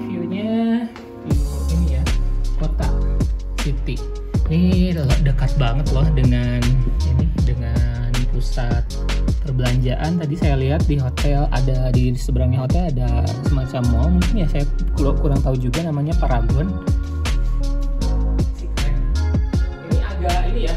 view-nya ini ya, kota city. Ini dekat banget loh dengan pusat perbelanjaan. Tadi saya lihat di hotel, ada di seberangnya hotel ada semacam mall mungkin ya, saya kurang tahu juga namanya Paragon. Ini agak ini ya.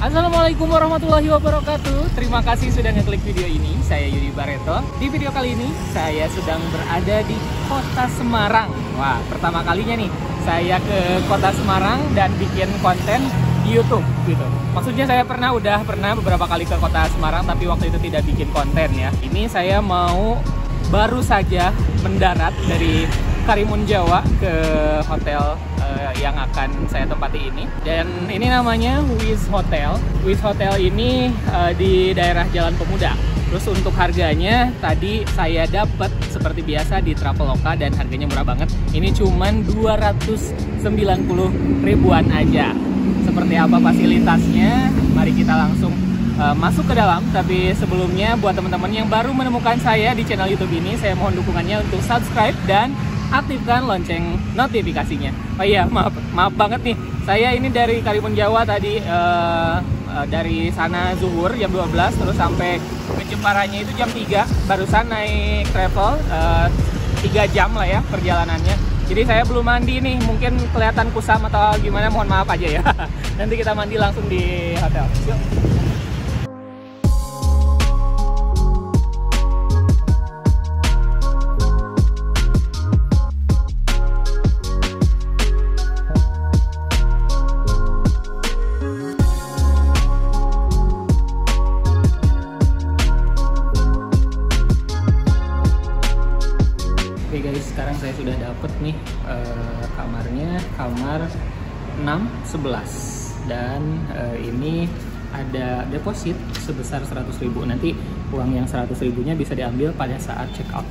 Assalamualaikum warahmatullahi wabarakatuh. Terima kasih sudah ngeklik video ini. Saya Yudi Bareto. Di video kali ini saya sedang berada di Kota Semarang. Wah, pertama kalinya nih saya ke Kota Semarang dan bikin konten di YouTube gitu. Maksudnya saya udah pernah beberapa kali ke Kota Semarang, tapi waktu itu tidak bikin konten ya. Ini saya baru saja mendarat dari Karimun Jawa ke hotel yang akan saya tempati ini. Dan ini namanya Wish Hotel. Wish Hotel ini di daerah Jalan Pemuda. Terus untuk harganya tadi saya dapat seperti biasa di Traveloka dan harganya murah banget. Ini cuman 290 ribuan aja. Seperti apa fasilitasnya? Mari kita langsung masuk ke dalam. Tapi sebelumnya buat teman-teman yang baru menemukan saya di channel YouTube ini, saya mohon dukungannya untuk subscribe dan aktifkan lonceng notifikasinya. Oh iya, maaf banget nih. Saya ini dari Karimun Jawa tadi, dari sana zuhur jam 12, terus sampai ke Jeparanya itu jam 3, barusan naik travel 3 jam lah ya perjalanannya. Jadi saya belum mandi nih, mungkin kelihatan kusam atau gimana, mohon maaf aja ya. Nanti kita mandi langsung di hotel. Yuk. Oke guys, sekarang saya sudah dapet nih kamarnya, kamar 611, dan ini ada deposit sebesar 100.000. Nanti uang yang 100.000-nya bisa diambil pada saat check out.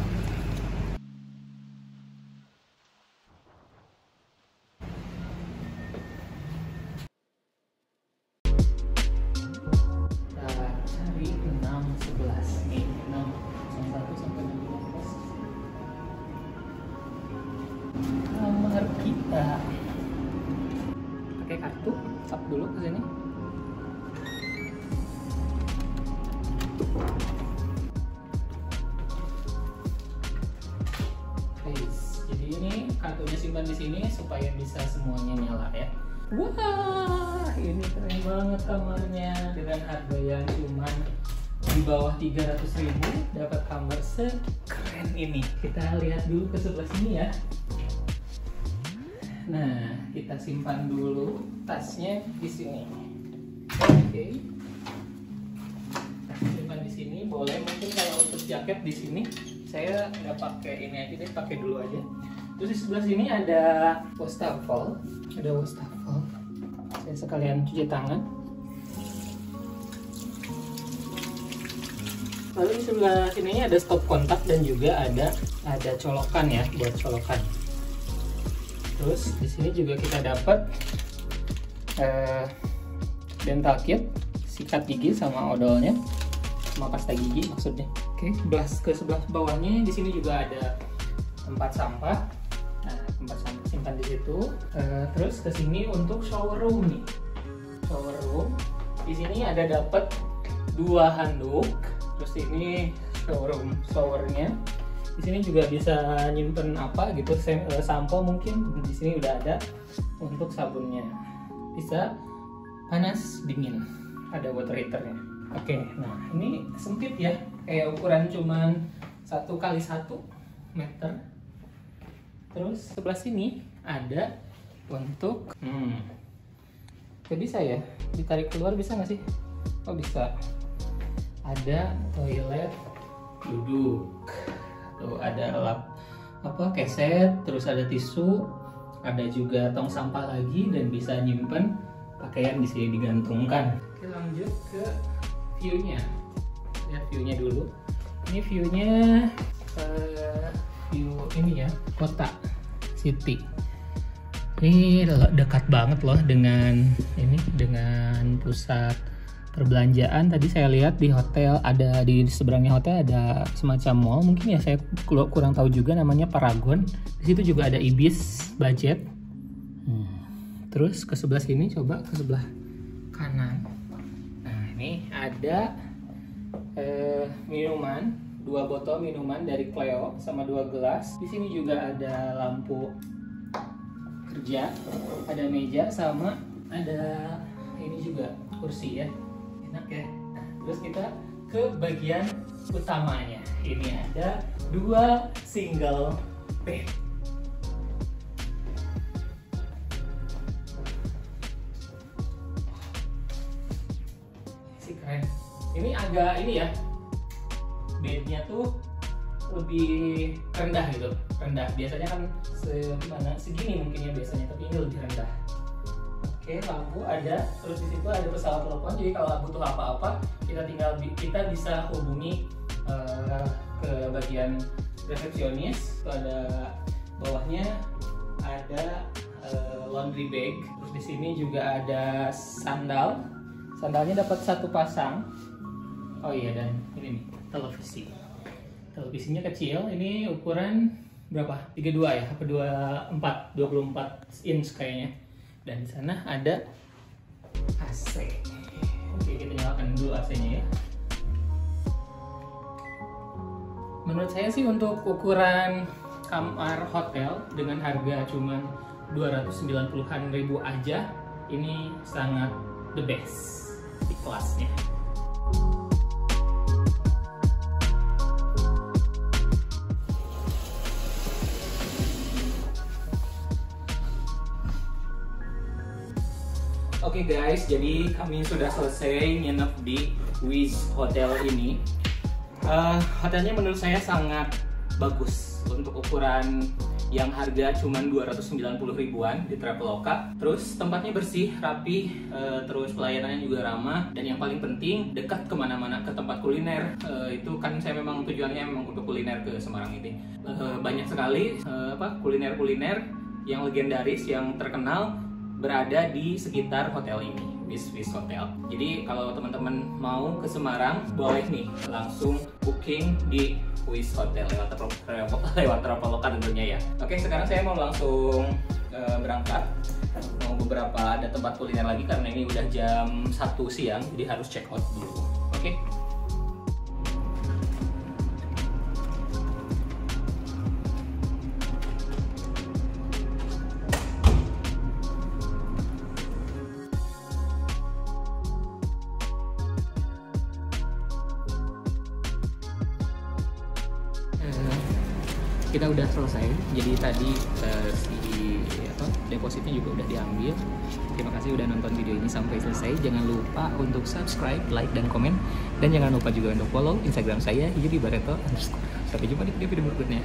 Cari 611 nih, 601 sampai 612. Kamar kita pakai kartu, tap dulu ke sini. Jadi ini kartunya simpan di sini supaya bisa semuanya nyala ya. Wah, ini keren banget kamarnya, dengan harga yang cuman di bawah 300.000 dapat kamar sekeren ini. Kita lihat dulu ke sebelah sini ya. Nah, kita simpan dulu tasnya di sini. Oke. Simpan di sini boleh. Mungkin kalau untuk jaket di sini saya nggak pakai ini aja deh, pakai dulu aja. Terus di sebelah sini ada wastafel. Saya sekalian cuci tangan. Lalu di sebelah sini ada stop kontak dan juga ada colokan ya, buat colokan. Terus di sini juga kita dapat dental kit, sikat gigi sama odolnya, sama pasta gigi maksudnya. Oke, ke sebelah bawahnya di sini juga ada tempat sampah. Nah, tempat sampah simpan di situ. Terus ke sini untuk shower room nih. Shower room. Di sini ada dapat 2 handuk. Terus ini showernya. Di sini juga bisa nyimpen apa gitu, sampo mungkin. Di sini udah ada untuk sabunnya. Bisa panas dingin. Ada water heaternya. Oke, nah ini sempit ya, kayak ukuran cuman 1x1 meter. Terus sebelah sini ada untuk Gak bisa ya, ditarik keluar bisa nggak sih? Oh bisa. Ada toilet duduk. Tuh ada lap keset, terus ada tisu, ada juga tong sampah lagi, dan bisa nyimpen pakaian di sini digantungkan. Oke, lanjut ke view-nya. Lihat view-nya dulu. Ini view-nya view ini ya, kota city. Ini dekat banget loh dengan pusat perbelanjaan. Tadi saya lihat di hotel, ada di seberangnya hotel ada semacam mall, mungkin ya, saya kurang tahu juga, namanya Paragon. Di situ juga ada Ibis Budget. Terus ke sebelah sini, coba ke sebelah kanan. Nah, ini ada minuman, 2 botol minuman dari Cleo sama 2 gelas. Di sini juga ada lampu kerja, ada meja, sama ada ini juga kursi ya. Enak ya. Nah, terus kita ke bagian utamanya. Ini ada 2 single bed. Sih keren. Ini agak ini ya, bednya tuh lebih rendah gitu, rendah. Biasanya kan segini mungkin ya biasanya, tapi ini lebih rendah. Oke, lampu ada, terus di situ ada pesawat telepon. Jadi kalau butuh apa-apa, kita bisa hubungi ke bagian resepsionis. Itu ada bawahnya ada laundry bag. Terus di sini juga ada sandal. Sandalnya dapat 1 pasang. Oh iya, dan ini nih, televisi. Televisinya kecil, ini ukuran berapa? 32 ya? Apa 24 inch kayaknya. Dan di sana ada AC. Oke, kita nyalakan dulu AC-nya ya. Menurut saya sih untuk ukuran kamar hotel dengan harga cuma 290-an ribu aja, ini sangat the best di kelasnya. Oke guys, jadi kami sudah selesai nginep di Wish Hotel ini. Hotelnya menurut saya sangat bagus untuk ukuran yang harga cuma 290 ribuan di Traveloka. Terus tempatnya bersih, rapi, terus pelayanannya juga ramah, dan yang paling penting dekat kemana-mana ke tempat kuliner. Itu kan saya memang tujuannya memang untuk kuliner ke Semarang ini. Banyak sekali kuliner-kuliner yang legendaris, yang terkenal berada di sekitar hotel ini, Wish Hotel. Jadi kalau teman-teman mau ke Semarang, boleh nih langsung booking di Wish Hotel lewat Traveloka tentunya ya. Oke, sekarang saya mau langsung berangkat. Mau ada tempat kuliner lagi karena ini udah jam 1 siang, jadi harus check out dulu. Oke. Kita udah selesai, jadi tadi depositnya juga udah diambil. Terima kasih udah nonton video ini sampai selesai. Jangan lupa untuk subscribe, like, dan komen, dan jangan lupa juga untuk follow Instagram saya, Yudi Barreto_. Sampai jumpa di video berikutnya.